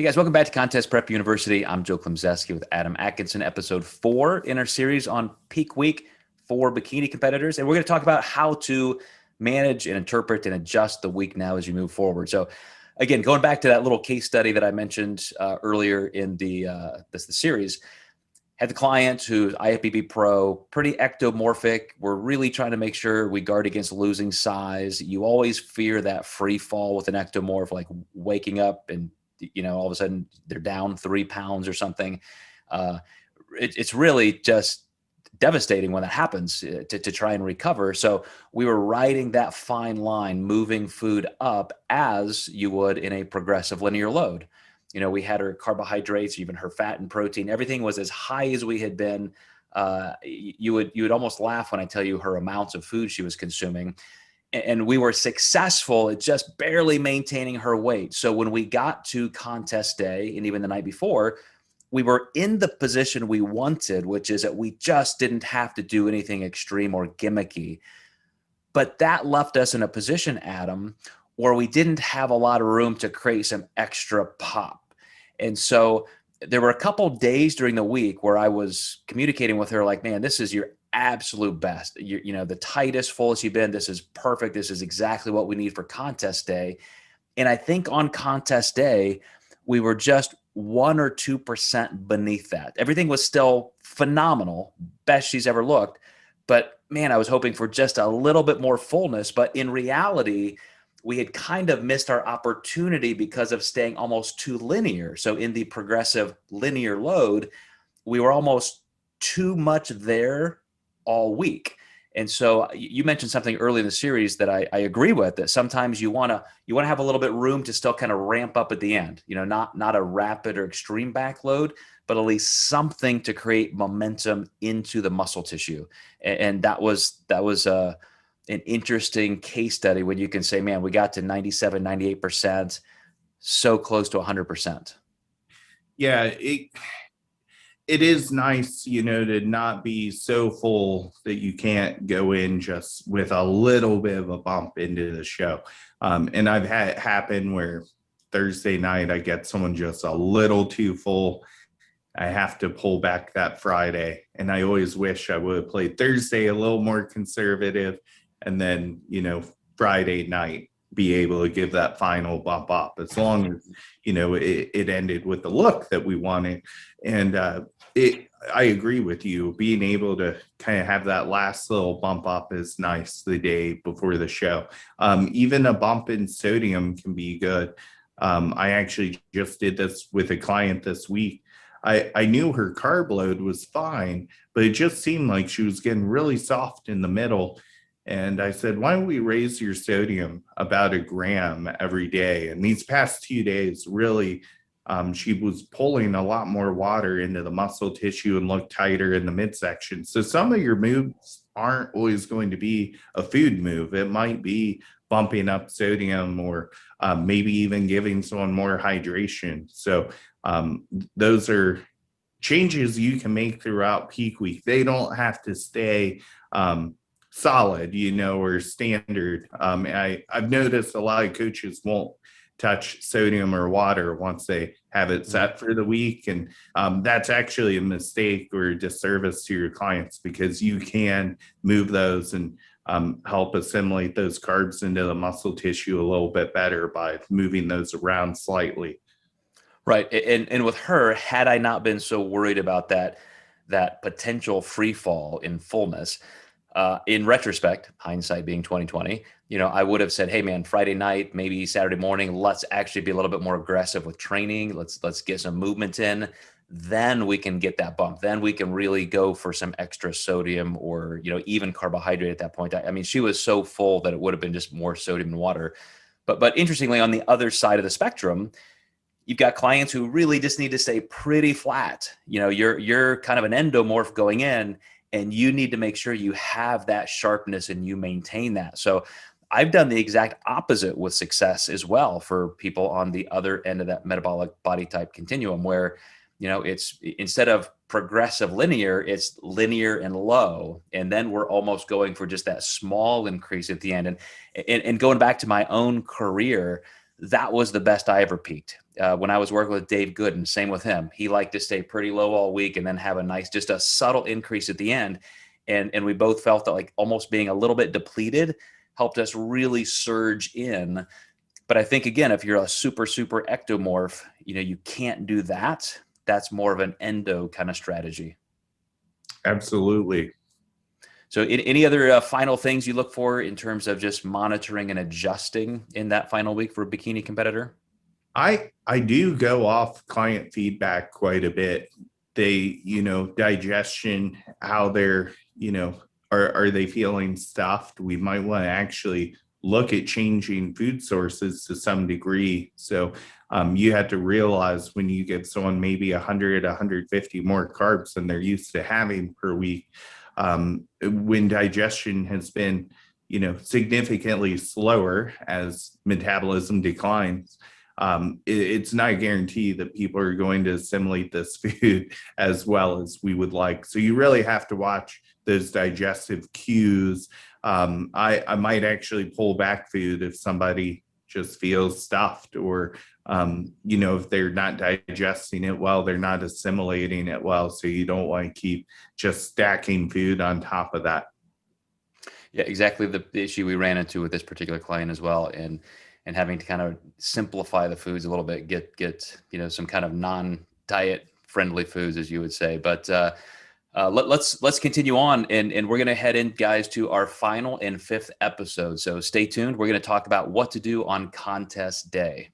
Hey guys, welcome back to Contest Prep University. I'm Joe Klemczewski with Adam Atkinson, episode 4 in our series on peak week for bikini competitors. And we're going to talk about how to manage and interpret and adjust the week now as you move forward. So again, going back to that little case study that I mentioned earlier in the series, had the client who's IFBB pro, pretty ectomorphic. We're really trying to make sure we guard against losing size. You always fear that free fall with an ectomorph, like waking up and all of a sudden they're down 3 pounds or something. It's really just devastating when that happens to try and recover. So we were riding that fine line, moving food up as you would in a progressive linear load. We had her carbohydrates, even her fat and protein, everything was as high as we had been. You would almost laugh when I tell you her amounts of food she was consuming. And we were successful at just barely maintaining her weight. So when we got to contest day and even the night before, we were in the position we wanted, which is that we just didn't have to do anything extreme or gimmicky. But that left us in a position, Adam, where we didn't have a lot of room to create some extra pop. And so there were a couple days during the week where I was communicating with her like, man, this is your absolute best. The tightest, fullest you've been. This is perfect. This is exactly what we need for contest day. And I think on contest day, we were just 1 or 2% beneath that. Everything was still phenomenal, best she's ever looked. But man, I was hoping for just a little bit more fullness. But in reality, we had kind of missed our opportunity because of staying almost too linear. So in the progressive linear load, we were almost too much there all week. And so you mentioned something early in the series that I agree with, that sometimes you want to have a little bit room to still kind of ramp up at the end, not a rapid or extreme backload, but at least something to create momentum into the muscle tissue. And that was an interesting case study when you can say, man, we got to 97, 98%, so close to 100%. Yeah, it is nice, to not be so full that you can't go in just with a little bit of a bump into the show. And I've had it happen where Thursday night I get someone just a little too full. I have to pull back that Friday. And I always wish I would have played Thursday a little more conservative. And then, Friday night, be able to give that final bump up, as long as, it ended with the look that we wanted. And I agree with you. Being able to kind of have that last little bump up is nice the day before the show. Even a bump in sodium can be good. I actually just did this with a client this week. I knew her carb load was fine, but it just seemed like she was getting really soft in the middle. And I said, why don't we raise your sodium about 1 gram every day? And these past 2 days, really, she was pulling a lot more water into the muscle tissue and looked tighter in the midsection. So some of your moves aren't always going to be a food move. It might be bumping up sodium, or maybe even giving someone more hydration. So those are changes you can make throughout peak week. They don't have to stay solid, or standard. I've noticed a lot of coaches won't touch sodium or water once they have it set for the week. And that's actually a mistake or a disservice to your clients, because you can move those and help assimilate those carbs into the muscle tissue a little bit better by moving those around slightly. Right. And with her, had I not been so worried about that potential free fall in fullness, in retrospect, hindsight being 2020, I would have said, hey man, Friday night, maybe Saturday morning, let's actually be a little bit more aggressive with training. Let's get some movement in. Then we can get that bump. Then we can really go for some extra sodium, or, even carbohydrate at that point. I mean, she was so full that it would have been just more sodium and water. But interestingly, on the other side of the spectrum, you've got clients who really just need to stay pretty flat. You're kind of an endomorph going in, and you need to make sure you have that sharpness and you maintain that. So I've done the exact opposite with success as well for people on the other end of that metabolic body type continuum, where, it's, instead of progressive linear, it's linear and low. And then we're almost going for just that small increase at the end. And going back to my own career, that was the best I ever peaked. when I was working with Dave Gooden, same with him. He liked to stay pretty low all week and then have a nice, just a subtle increase at the end. And we both felt that like almost being a little bit depleted helped us really surge in. But I think, again, if you're a super, super ectomorph, you can't do that. That's more of an endo kind of strategy. Absolutely. So any other final things you look for in terms of just monitoring and adjusting in that final week for a bikini competitor? I do go off client feedback quite a bit. They, digestion, how they're, are they feeling stuffed? We might want to actually look at changing food sources to some degree. So you have to realize when you give someone maybe 100, 150 more carbs than they're used to having per week, when digestion has been, significantly slower as metabolism declines, it's not a guarantee that people are going to assimilate this food as well as we would like. So you really have to watch those digestive cues. I might actually pull back food if somebody just feels stuffed, or if they're not digesting it well, they're not assimilating it well. So you don't want to keep just stacking food on top of that. Yeah, exactly. The issue we ran into with this particular client as well, and having to kind of simplify the foods a little bit, get some kind of non-diet friendly foods, as you would say. But let's continue on, and we're going to head in, guys, to our final and 5th episode. So stay tuned. We're going to talk about what to do on contest day.